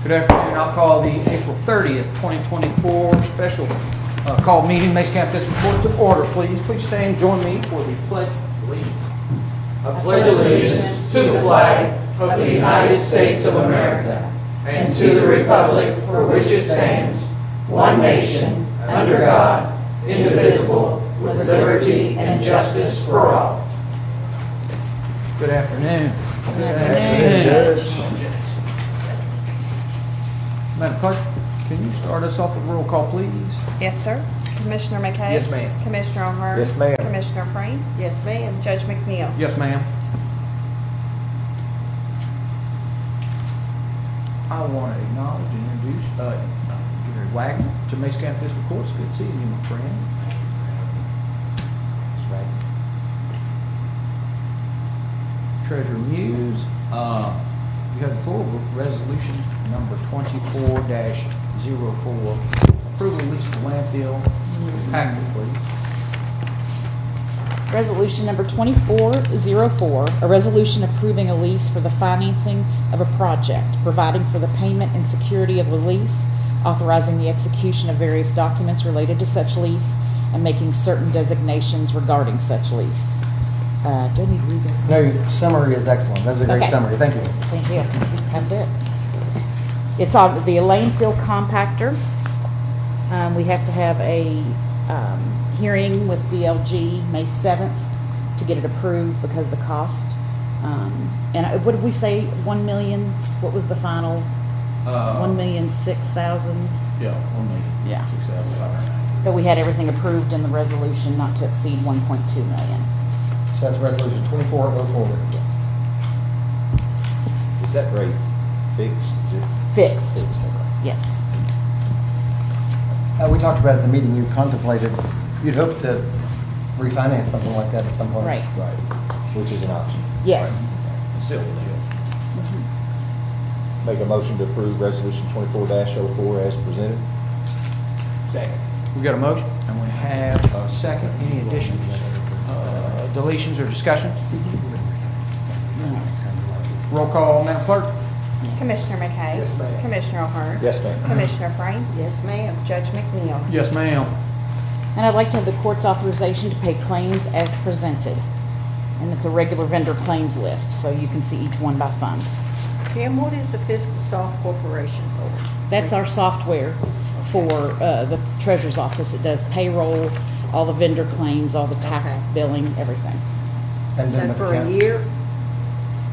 Good afternoon. I'll call the April 30th, 2024 special call meeting, Mason County Fiscal Court to order, please. Please stand and join me for the Pledge of Allegiance. I pledge allegiance to the flag of the United States of America and to the republic for which it stands, one nation, under God, indivisible, with liberty and justice for all. Good afternoon. Good afternoon. Madam Clerk, can you start us off with roll call, please? Yes, sir. Commissioner McKay? Yes, ma'am. Commissioner O'Hearn? Yes, ma'am. Commissioner Frame? Yes, ma'am. Judge McNeil? Yes, ma'am. I want to acknowledge and introduce Jerry Wagner to Mason County Fiscal Court. It's good seeing you, my friend. That's right. Treasurer Muse, you have the floor with resolution number 24-04. Approval of lease of landfill. Packet, please. Resolution number 2404, a resolution approving a lease for the financing of a project, providing for the payment and security of the lease, authorizing the execution of various documents related to such lease, and making certain designations regarding such lease. Do I need to read that? No, your summary is excellent. That was a great Okay. summary. Thank you. Thank you. That's it. It's on the landfill compactor. We have to have a hearing with DLG May 7th to get it approved because of the cost. And what did we say, 1 million? What was the final? 1,006,000? Yeah, 1,000,000. Yeah. 6,590. But we had everything approved in the resolution not to exceed 1.2 million. So that's resolution 2404. Yes. Is that rate fixed? Is it Fixed, fixed? yes. We talked about it at the meeting. You contemplated, you'd hope to refinance something like that at some point. Right. Right, which is an option. Yes. And still, make a motion to approve resolution 24-04 as presented. Second. We got a motion, and we have a second. Any additions, deletions, or discussion? Roll call, Madam Clerk. Commissioner McKay? Yes, ma'am. Commissioner O'Hearn? Yes, ma'am. Commissioner Frame? Yes, ma'am. Judge McNeil? Yes, ma'am. And I'd like to have the court's authorization to pay claims as presented. And it's a regular vendor claims list, so you can see each one by fund. Kim, what is the Fiscal Soft Corporation for? That's our software for the treasurer's office. It does payroll, all the vendor claims, all the tax Okay. billing, everything. And Is then that the for a count- year?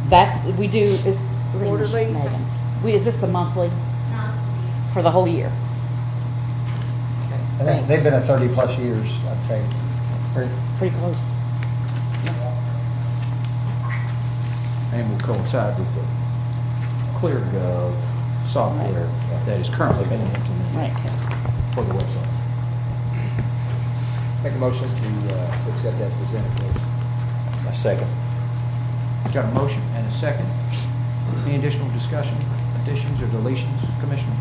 That's, we do, is. Quarterly? Megan. Is this a monthly? For the whole year? And they've been at 30-plus years, I'd say. Or- Pretty close. And will coincide with the ClearGov software that is currently being implemented Right. for the website. Make a motion to accept as presented, please. A second. Got a motion and a second. Any additional discussion, additions, or deletions, commissioners?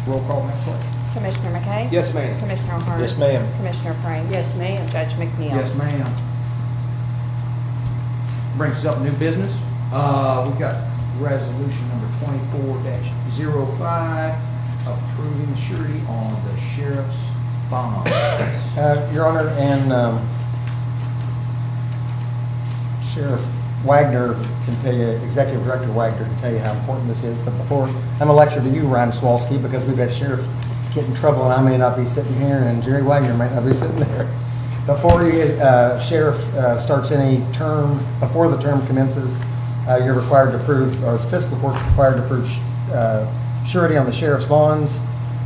Roll call, Madam Clerk. Commissioner McKay? Yes, ma'am. Commissioner O'Hearn? Yes, ma'am. Commissioner Frame? Yes, ma'am. Judge McNeil? Yes, ma'am. Brings us up new business. We've got resolution number 24-05, approving surety on the sheriff's bond. Your Honor, and Sheriff Wagner can tell you, Executive Director Wagner can tell you how important this is. But before, I'm going to lecture to you, Ryan Swalski, because we've had sheriffs get in trouble, and I may not be sitting here, and Jerry Wagner might not be sitting there. Before sheriff starts any term, before the term commences, you're required to approve, or the fiscal court's required to approve surety on the sheriff's bonds,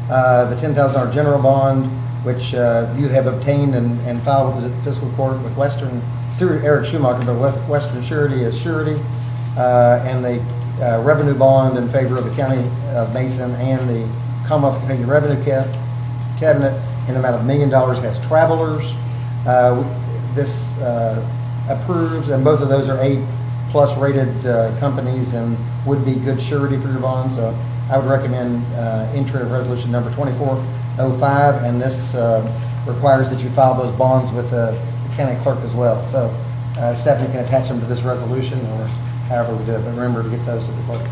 the $10,000 general bond, which you have obtained and filed with the fiscal court with Western, through Eric Schumacher, but with Western Surety as surety, and the revenue bond in favor of the County of Mason and the Commonwealth of Kentucky Revenue Cabinet in the amount of $1 million has travelers. This approves, and both of those are A+ rated companies and would be good surety for your bonds. So I would recommend entry of resolution number 2405, and this requires that you file those bonds with the county clerk as well. So Stephanie can attach them to this resolution or however we do it, but remember to get those to the clerk.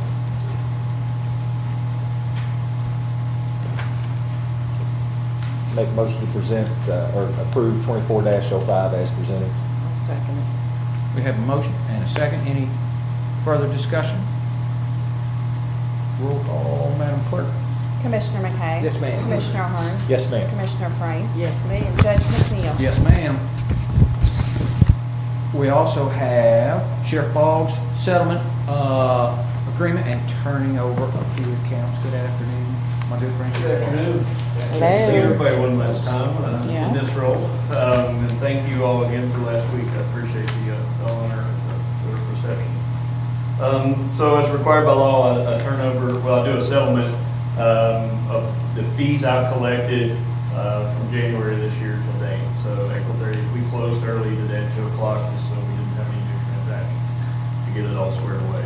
Make a motion to present, or approve 24-05 as presented. I'll second it. We have a motion and a second. Any further discussion? Roll call, Madam Clerk. Commissioner McKay? Yes, ma'am. Commissioner Ahern? Yes, ma'am. Commissioner Frame? Yes, ma'am. Judge McNeil? Yes, ma'am. We also have Sheriff Boggs settlement agreement and turning over a few accounts. Good afternoon, my good friend. Good afternoon. Hello. See everybody one last time Yeah. in this role. And thank you all again for last week. I appreciate the honor of the reception. So as required by law, I turn over, well, I do a settlement of the fees I've collected from January this year till date. So April 30th, we closed early today at 2 o'clock just so we didn't have any new transactions to get it all squared away.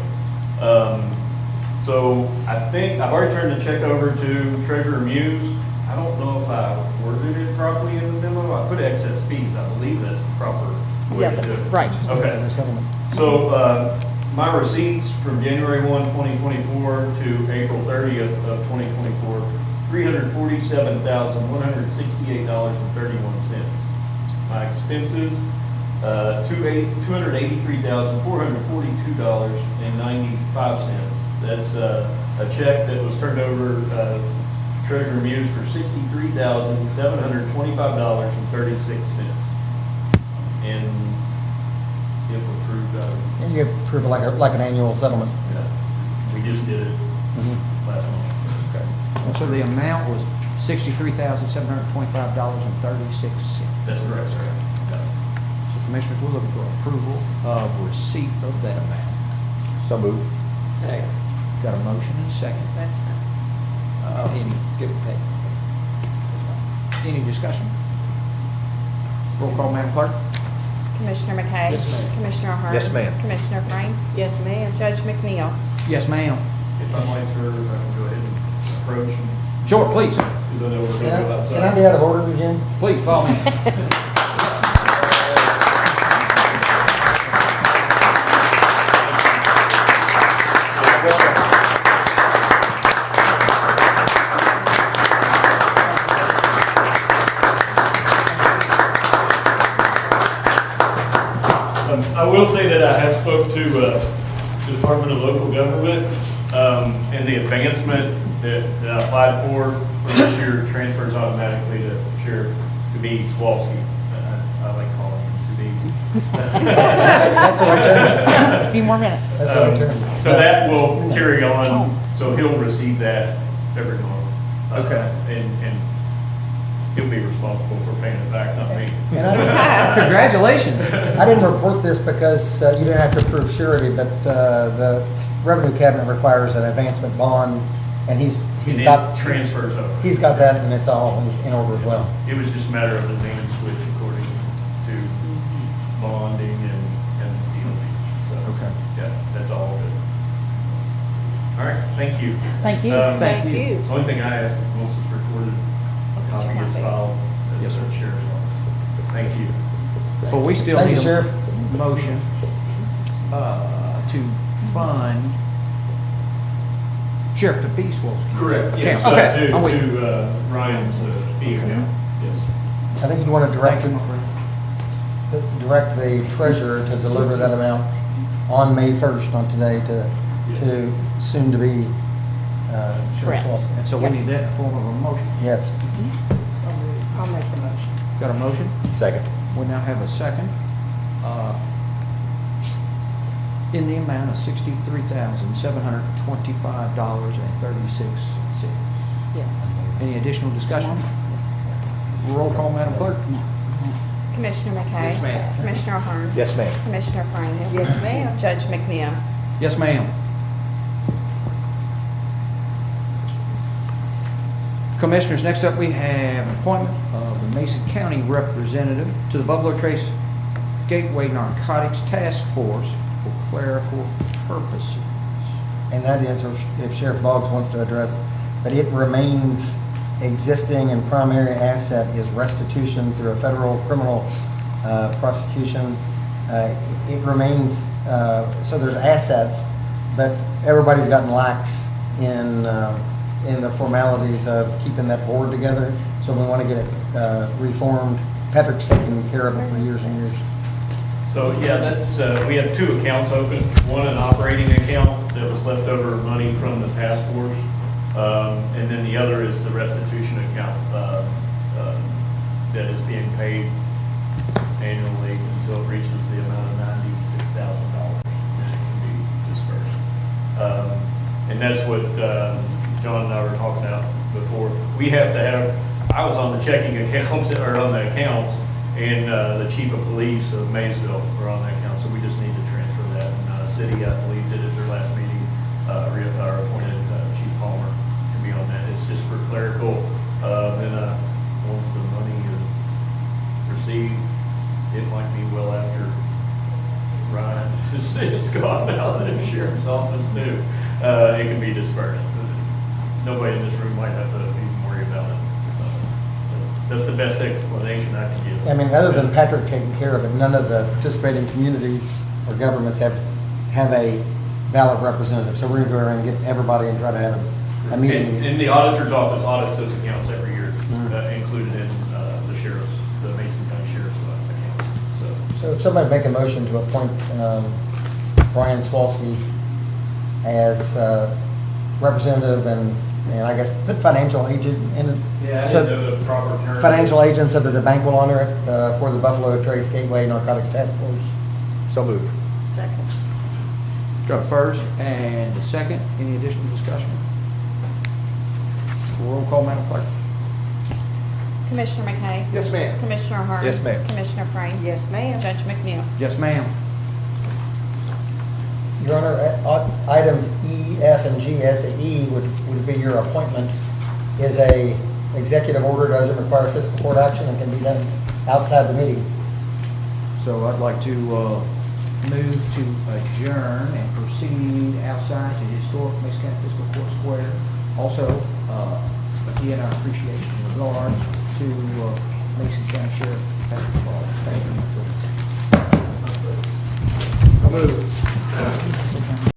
So I think I've already turned the check over to Treasurer Muse. I don't know if I worded it properly in the memo. I put excess fees. I believe that's the proper way Yeah, to do it. right. Okay. Their settlement. So, my receipts from January 1, 2024 to April 30th of 2024, $347,168.31. My expenses, $283,442.95. That's a check that was turned over to Treasurer Muse for $63,725.36. And if approved, And you approve it like an annual settlement. yeah, we just did it last month. And so the amount was $63,725.36. That's correct, sir. So Commissioners, we're looking for approval of receipt of that amount. So move. Second. Got a motion and a second. That's fine. Any discussion? Roll call, Madam Clerk. Commissioner McKay? Yes, ma'am. Commissioner Ahern? Yes, ma'am. Commissioner Frame? Yes, ma'am. Judge McNeil? Yes, ma'am. If I might, sir, if I can go ahead and approach, Sure, please. because I know we're going to go outside. Can I be out of order again? Please, follow me. I will say that I have spoke to the Department of Local Government, and the advancement that I applied for this year transfers automatically to Sheriff, to be Swalski. I like calling him to be. That's the right term. A few more minutes. That's the right term. So that will carry on, so he'll receive that every month. Okay. And he'll be responsible for paying it back, not me. And I Congratulations. I didn't report this because you didn't have to approve surety, but the Revenue Cabinet requires an advancement bond, and he's And then got, transfers over. he's got that, and it's all in order as well. It was just a matter of the name switch according to bonding and dealing. So, Okay. yeah, that's all good. All right, thank you. Thank you. Thank Thank you. you. Only thing I ask is once it's recorded, a copy gets filed at Yes, the sir. sheriff's office. Thank you. But we still Thank need you, a Sheriff. motion to fund Sheriff to be Swolski. Correct, yes, Okay, I'm with you. to Ryan's fee account, yes. I think you'd want to direct, Thank you, my friend. direct the treasurer to deliver that amount on May 1st, not today, to soon to be Sheriff Correct. Walker. And so we need that in the form of a motion. Yes. I'll make the motion. Got a motion? Second. We now have a second. In the amount of $63,725.36. Yes. Any additional discussion? Roll call, Madam Clerk. No. Commissioner McKay? Yes, ma'am. Commissioner Ahern? Yes, ma'am. Commissioner Frame? Yes, ma'am. Judge McNeil? Yes, ma'am. Commissioners, next up we have appointment of the Mason County representative to the Buffalo Trace Gateway Narcotics Task Force for clerical purposes. And that is, if Sheriff Boggs wants to address, that it remains existing and primary asset is restitution through a federal criminal prosecution. It remains, so there's assets, but everybody's gotten lax in in the formalities of keeping that board together, so we want to get it reformed. Patrick's taken care of it for years and years. So, yeah, that's, we have two accounts open. One, an operating account that was leftover money from the task force. And then the other is the restitution account that is being paid annually until it reaches the amount of $96,000 and it can be dispersed. And that's what John and I were talking about before. We have to have, I was on the checking account, or on the accounts, and the chief of police of Maysville were on that account, so we just need to transfer that. And city, I believe, did it their last meeting, appointed Chief Palmer to be on that. It's just for clerical, and once the money is received, it might be well after Ryan is gone out of the sheriff's office too. It can be dispersed. Nobody in this room might have to even worry about it. That's the best explanation I can give. I mean, other than Patrick taking care of it, none of the participating communities or governments have a valid representative. So we're going to go around and get everybody and try to have a meeting. And the auditor's office audits those accounts every year, included in the Mason County Sheriff's accounts. So if somebody make a motion to appoint Brian Swalski as representative and I guess put financial agent in it. Yeah, I So didn't know the proper term. financial agent so that the bank will honor it for the Buffalo Trace Gateway Narcotics Task Force. So moved. Second. Got a first and a second. Any additional discussion? Roll call, Madam Clerk. Commissioner McKay? Yes, ma'am. Commissioner Hart? Yes, ma'am. Commissioner Frame? Yes, ma'am. Judge McNeil? Yes, ma'am. Your Honor, items E, F, and G, as to E would be your appointment, is a executive order, doesn't require fiscal court action and can be done outside the meeting. So I'd like to move to adjourn and proceed outside to historic Mason County Fiscal Court Square. Also, again, our appreciation and regard to Mason County Sheriff Patrick Ball. Thank you for. Move.